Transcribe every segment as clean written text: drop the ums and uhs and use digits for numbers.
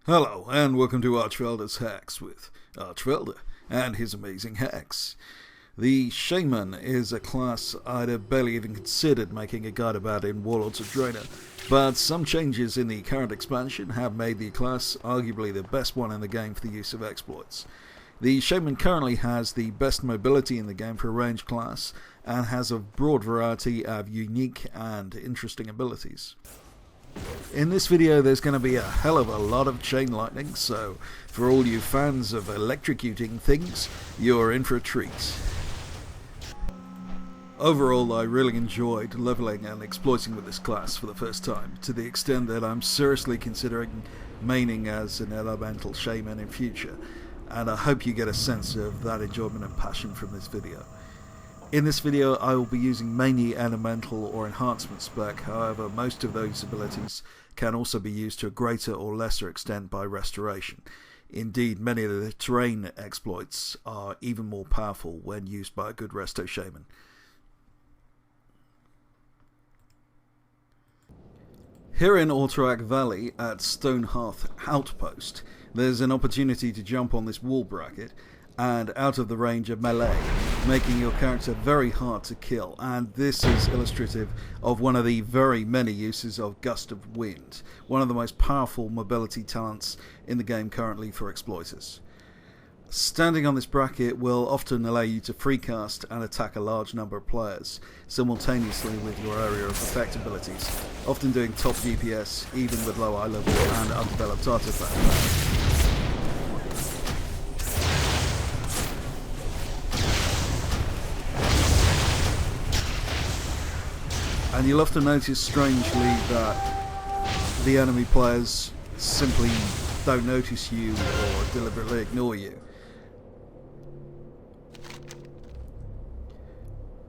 Hello, and welcome to Archfelder's Hacks with Archfelder and his amazing hacks. The Shaman is a class I'd have barely even considered making a guide about in Warlords of Draenor, but some changes in the current expansion have made the class arguably the best one in the game for the use of exploits. The Shaman currently has the best mobility in the game for a ranged class, and has a broad variety of unique and interesting abilities. In this video there's going to be a hell of a lot of chain lightning, so for all you fans of electrocuting things, you're in for a treat. Overall, I really enjoyed leveling and exploiting with this class for the first time, to the extent that I'm seriously considering maining as an elemental shaman in future, and I hope you get a sense of that enjoyment and passion from this video. In this video I will be using mainly elemental or enhancement spec, however most of those abilities can also be used to a greater or lesser extent by restoration. Indeed, many of the terrain exploits are even more powerful when used by a good resto shaman. Here in Alterac Valley at Stonehearth Outpost, there's an opportunity to jump on this wall bracket and out of the range of melee, making your character very hard to kill, and this is illustrative of one of the very many uses of Gust of Wind, one of the most powerful mobility talents in the game currently for exploiters. Standing on this bracket will often allow you to freecast and attack a large number of players simultaneously with your area of effect abilities, often doing top DPS even with low eye level and undeveloped artifacts. And you'll often notice strangely that the enemy players simply don't notice you or deliberately ignore you.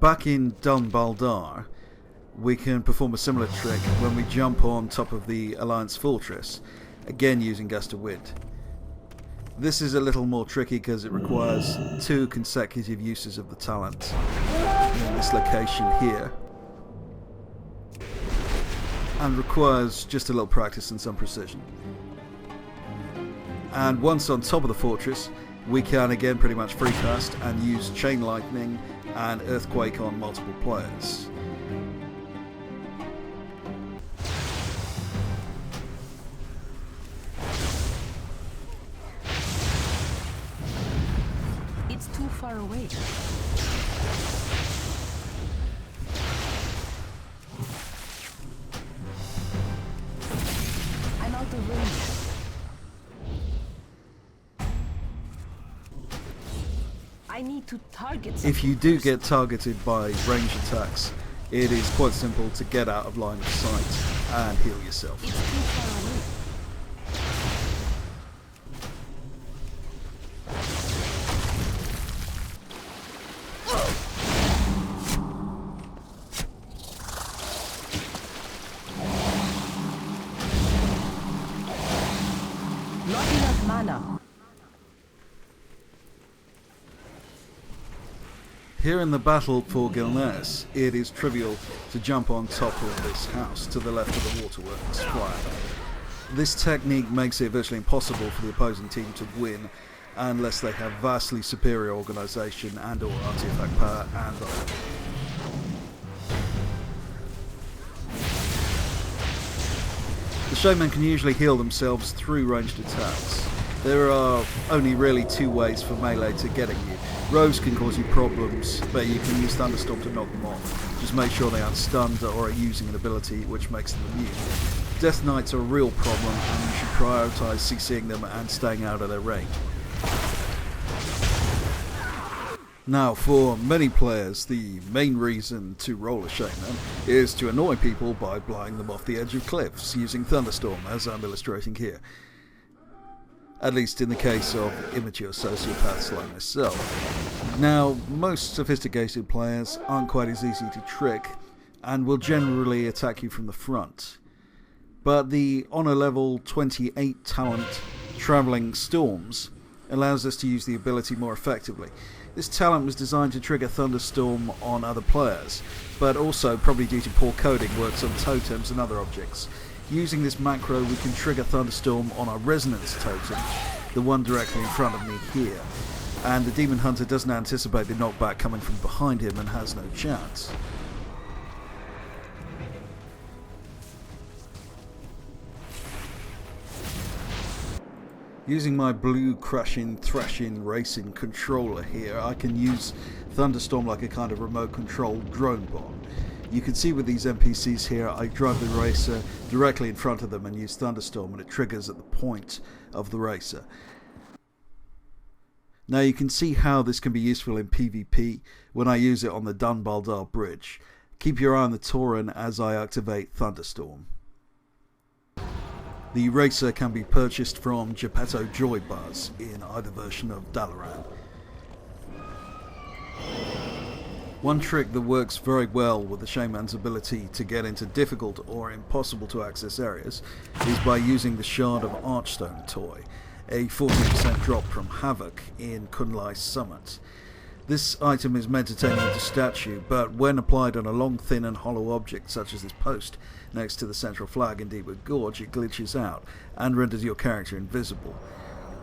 Back in Dumbledore, we can perform a similar trick when we jump on top of the Alliance Fortress, again using Gust of Wind. This is a little more tricky because it requires 2 consecutive uses of the talent in this location here, and requires just a little practice and some precision. And once on top of the fortress, we can again pretty much freecast and use chain lightning and earthquake on multiple players. It's too far away. I'm out of range. I need to target. If you do get targeted by range attacks, it is quite simple to get out of line of sight and heal yourself. It's too far away. Not enough mana. Here in the battle for Gil Nurse, it is trivial to jump on top of this house to the left of the waterworks square. This technique makes it virtually impossible for the opposing team to win unless they have vastly superior organisation and or artifact power and The Shaman can usually heal themselves through ranged attacks. There are only really 2 ways for melee to getting you. Rogues can cause you problems, but you can use Thunderstorm to knock them off. Just make sure they aren't stunned or are using an ability which makes them immune. Death Knights are a real problem, and you should prioritise CCing them and staying out of their range. Now, for many players, the main reason to roll a Shaman is to annoy people by blowing them off the edge of cliffs using Thunderstorm, as I'm illustrating here. At least in the case of immature sociopaths like myself. Now, most sophisticated players aren't quite as easy to trick and will generally attack you from the front. But the Honor level 28 talent Travelling Storms allows us to use the ability more effectively. This talent was designed to trigger Thunderstorm on other players, but also, probably due to poor coding, works on totems and other objects. Using this macro, we can trigger Thunderstorm on our resonance totem, the one directly in front of me here. And the Demon Hunter doesn't anticipate the knockback coming from behind him and has no chance. Using my blue crushing, thrashing, racing controller here, I can use Thunderstorm like a kind of remote control drone bot. You can see with these NPCs here, I drive the racer directly in front of them and use Thunderstorm, and it triggers at the point of the racer. Now you can see how this can be useful in PvP when I use it on the Dumbledore bridge. Keep your eye on the Tauren as I activate Thunderstorm. The racer can be purchased from Geppetto Joy Bars in either version of Dalaran. One trick that works very well with the Shaman's ability to get into difficult or impossible to access areas is by using the Shard of Archstone toy, a 40% drop from Havoc in Kunlai's Summit. This item is meant to turn you into statue, but when applied on a long, thin and hollow object such as this post next to the central flag in Deepwood Gorge, it glitches out and renders your character invisible.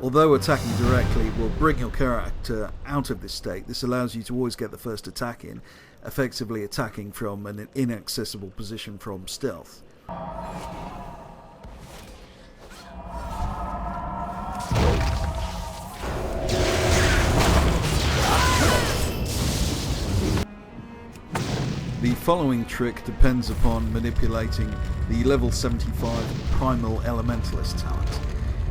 Although attacking directly will bring your character out of this state, this allows you to always get the first attack in, effectively attacking from an inaccessible position from stealth. The following trick depends upon manipulating the level 75 Primal Elementalist talent.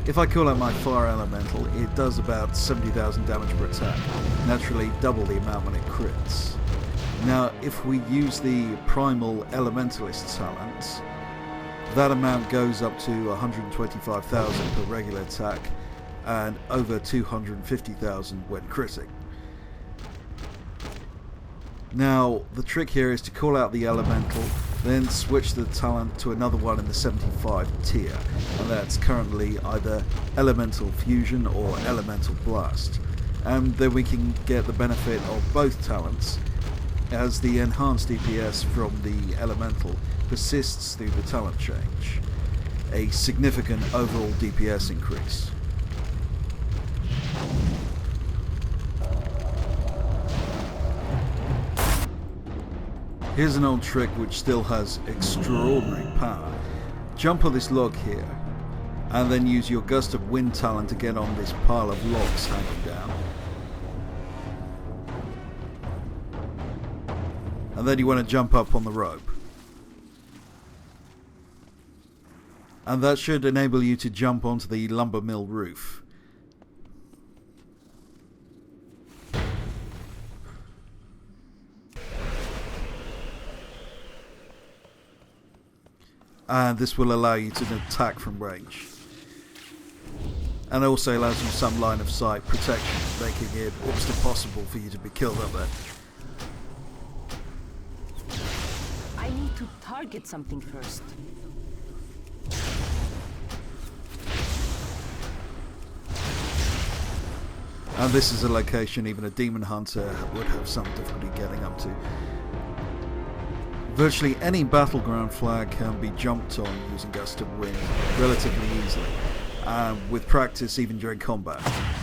If I call out my Fire Elemental, it does about 70,000 damage per attack, naturally double the amount when it crits. Now, if we use the Primal Elementalist talent, that amount goes up to 125,000 per regular attack and over 250,000 when critting. Now, the trick here is to call out the Elemental, then switch the talent to another one in the 75 tier, and that's currently either Elemental Fusion or Elemental Blast. And then we can get the benefit of both talents, as the enhanced DPS from the Elemental persists through the talent change. A significant overall DPS increase. Here's an old trick which still has extraordinary power. Jump on this log here, and then use your Gust of Wind talent to get on this pile of logs hanging down. And then you want to jump up on the rope. And that should enable you to jump onto the lumber mill roof. And this will allow you to attack from range. And also allows you some line of sight protection, making it almost impossible for you to be killed up there. I need to target something first. And this is a location even a Demon Hunter would have some difficulty getting up to. Virtually any battleground flag can be jumped on using Gust of Wind relatively easily, with practice even during combat.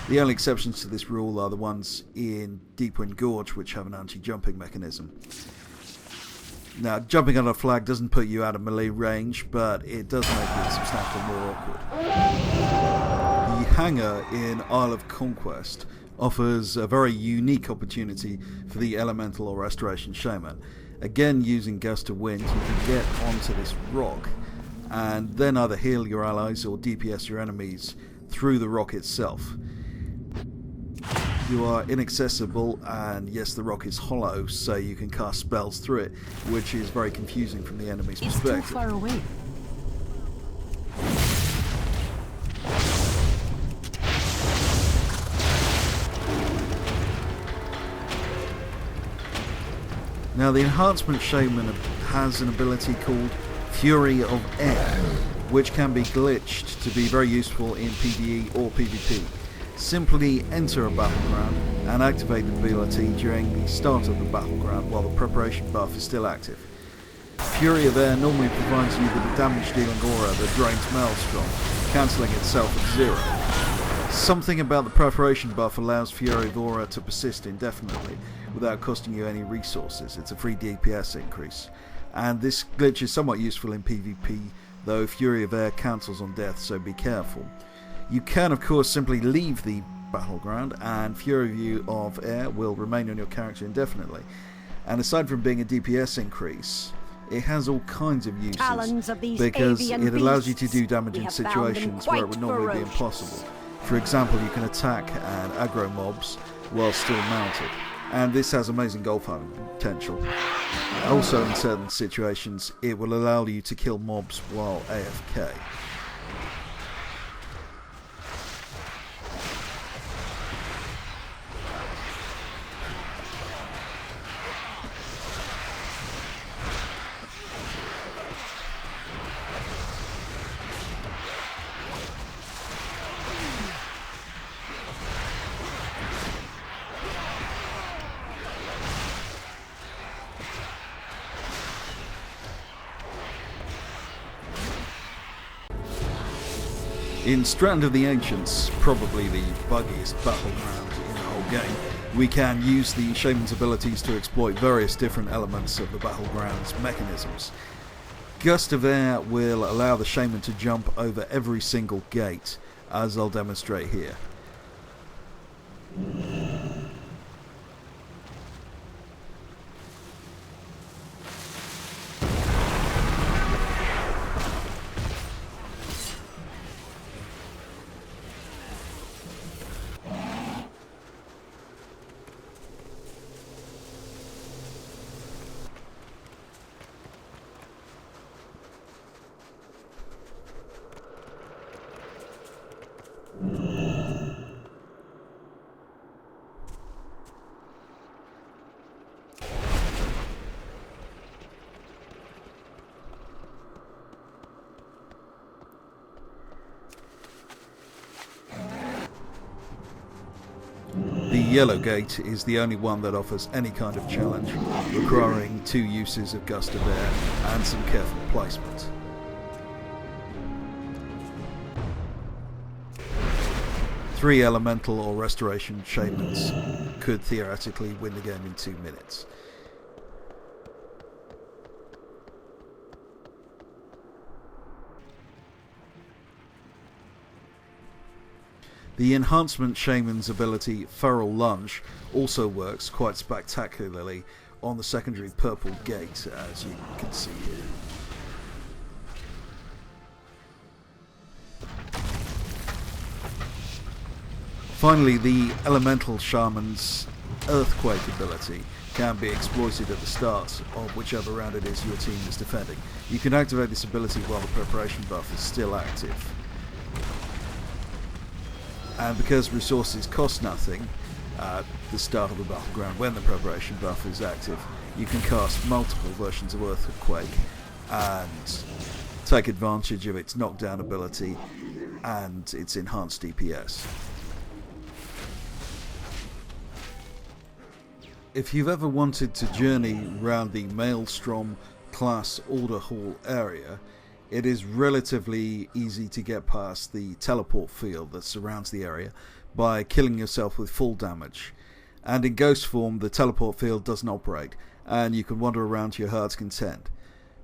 The only exceptions to this rule are the ones in Deepwood Gorge, which have an anti-jumping mechanism. Now, jumping on a flag doesn't put you out of melee range, but it does make it substantially more awkward. The hangar in Isle of Conquest offers a very unique opportunity for the Elemental or Restoration Shaman. Again, using Gust of Wind, you can get onto this rock and then either heal your allies or DPS your enemies through the rock itself. You are inaccessible, and yes, the rock is hollow, so you can cast spells through it, which is very confusing from the enemy's perspective. It's too far away. Now, the enhancement Shaman has an ability called Fury of Air, which can be glitched to be very useful in PvE or PvP. Simply enter a battleground and activate the ability during the start of the battleground while the preparation buff is still active. Fury of Air normally provides you with a damage-dealing aura that drains Maelstrom, cancelling itself at 0. Something about the preparation buff allows Fury of Aura to persist indefinitely without costing you any resources. It's a free DPS increase. And this glitch is somewhat useful in PvP, though Fury of Air cancels on death, so be careful. You can of course simply leave the battleground and Fury of Air will remain on your character indefinitely. And aside from being a DPS increase, it has all kinds of uses because it allows you to do damage in situations where it would normally be impossible. For example, you can attack and aggro mobs while still mounted, and this has amazing goal farming potential. Also in certain situations, it will allow you to kill mobs while AFK. In Strand of the Ancients, probably the buggiest battleground in the whole game, we can use the Shaman's abilities to exploit various different elements of the battleground's mechanisms. Gust of Air will allow the Shaman to jump over every single gate, as I'll demonstrate here. The yellow gate is the only one that offers any kind of challenge, requiring 2 uses of Gust of Air and some careful placement. Three elemental or restoration shamans could theoretically win the game in 2 minutes. The enhancement shaman's ability, Feral Lunge, also works quite spectacularly on the secondary purple gate, as you can see here. Finally, the elemental shaman's earthquake ability can be exploited at the start of whichever round it is your team is defending. You can activate this ability while the preparation buff is still active. And because resources cost nothing at the start of the battleground when the preparation buff is active, you can cast multiple versions of Earthquake and take advantage of its knockdown ability and its enhanced DPS. If you've ever wanted to journey around the Maelstrom class Order Hall area, it is relatively easy to get past the teleport field that surrounds the area by killing yourself with full damage. And in Ghost form, the teleport field doesn't operate, and you can wander around to your heart's content.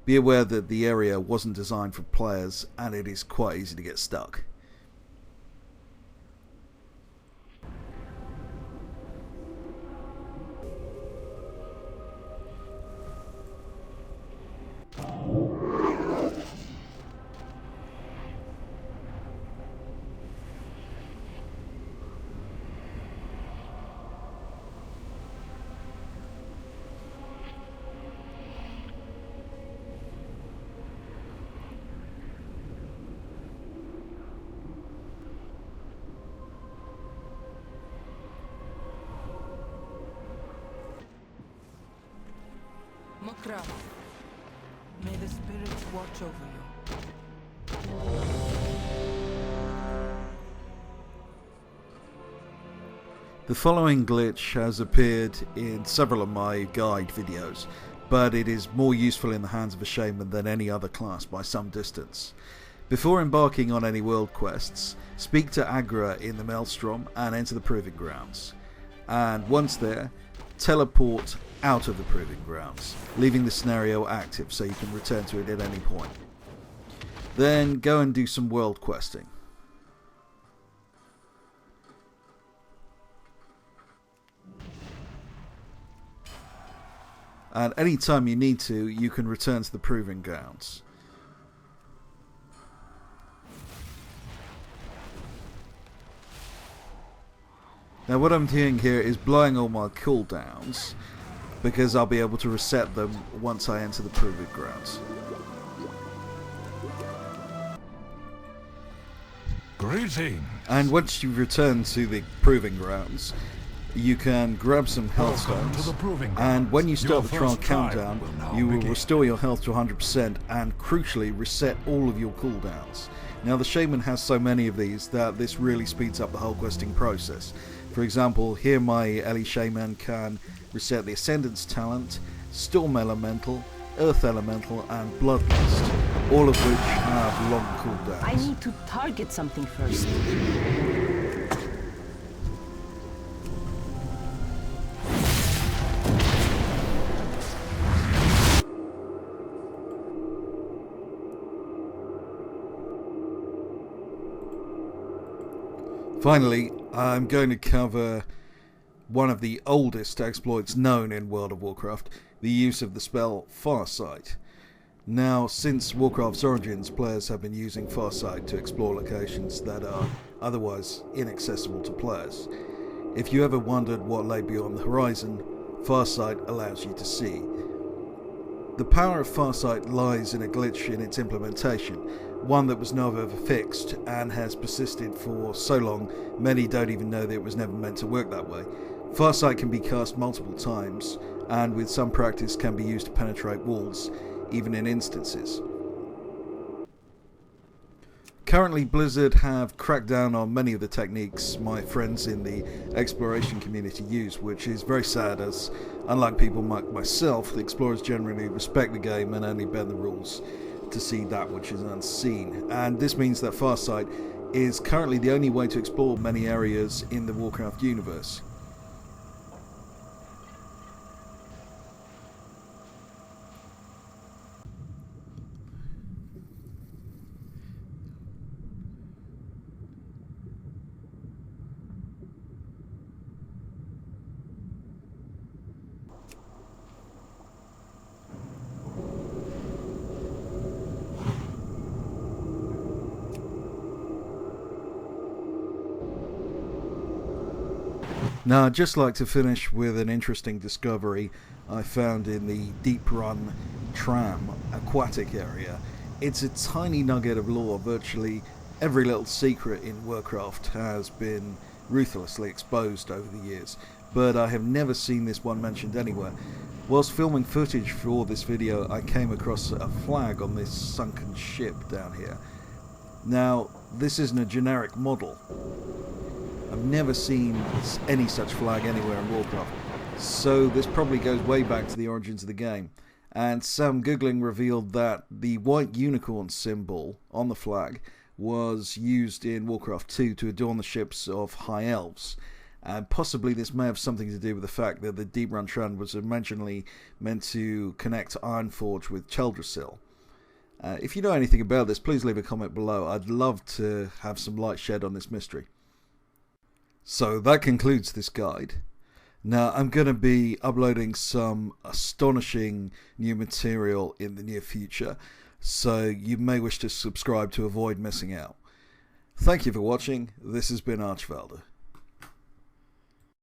Be aware that the area wasn't designed for players, and it is quite easy to get stuck. May the spirits watch over you. The following glitch has appeared in several of my guide videos, but it is more useful in the hands of a Shaman than any other class by some distance. Before embarking on any world quests, speak to Agra in the Maelstrom and enter the Proving Grounds. And once there, teleport out of the Proving Grounds, leaving the scenario active so you can return to it at any point. Then go and do some world questing. And any time you need to, you can return to the Proving Grounds. Now what I'm doing here is blowing all my cooldowns, because I'll be able to reset them once I enter the Proving Grounds. Greetings. And once you return to the Proving Grounds, you can grab some health stones, and when you start the trial countdown, you will restore your health to 100% and crucially reset all of your cooldowns. Now the Shaman has so many of these that this really speeds up the whole questing process. For example, here my Ellie Shaman can reset the Ascendance talent, Storm Elemental, Earth Elemental and Bloodlust, all of which have long cooldowns. I need to target something first. Finally, I'm going to cover one of the oldest exploits known in World of Warcraft, the use of the spell Farsight. Now, since Warcraft's origins, players have been using Farsight to explore locations that are otherwise inaccessible to players. If you ever wondered what lay beyond the horizon, Farsight allows you to see. The power of Farsight lies in a glitch in its implementation, one that was never ever fixed and has persisted for so long many don't even know that it was never meant to work that way. Farsight can be cast multiple times and with some practice can be used to penetrate walls, even in instances. Currently Blizzard have cracked down on many of the techniques my friends in the exploration community use, which is very sad as, unlike people like myself, the explorers generally respect the game and only bend the rules to see that which is unseen. And this means that Farsight is currently the only way to explore many areas in the Warcraft universe. Now I'd just like to finish with an interesting discovery I found in the deeprun tram aquatic area. It's a tiny nugget of lore. Virtually every little secret in Warcraft has been ruthlessly exposed over the years, but I have never seen this one mentioned anywhere. Whilst filming footage for this video, I came across a flag on this sunken ship down here. Now, this isn't a generic model. I've never seen any such flag anywhere in Warcraft, so this probably goes way back to the origins of the game. And some googling revealed that the white unicorn symbol on the flag was used in Warcraft 2 to adorn the ships of High Elves. And possibly this may have something to do with the fact that the deeprun trend was originally meant to connect Ironforge with Teldrassil. If you know anything about this, please leave a comment below. I'd love to have some light shed on this mystery. So that concludes this guide. Now I'm going to be uploading some astonishing new material in the near future, so you may wish to subscribe to avoid missing out. Thank you for watching. This has been Archvalder.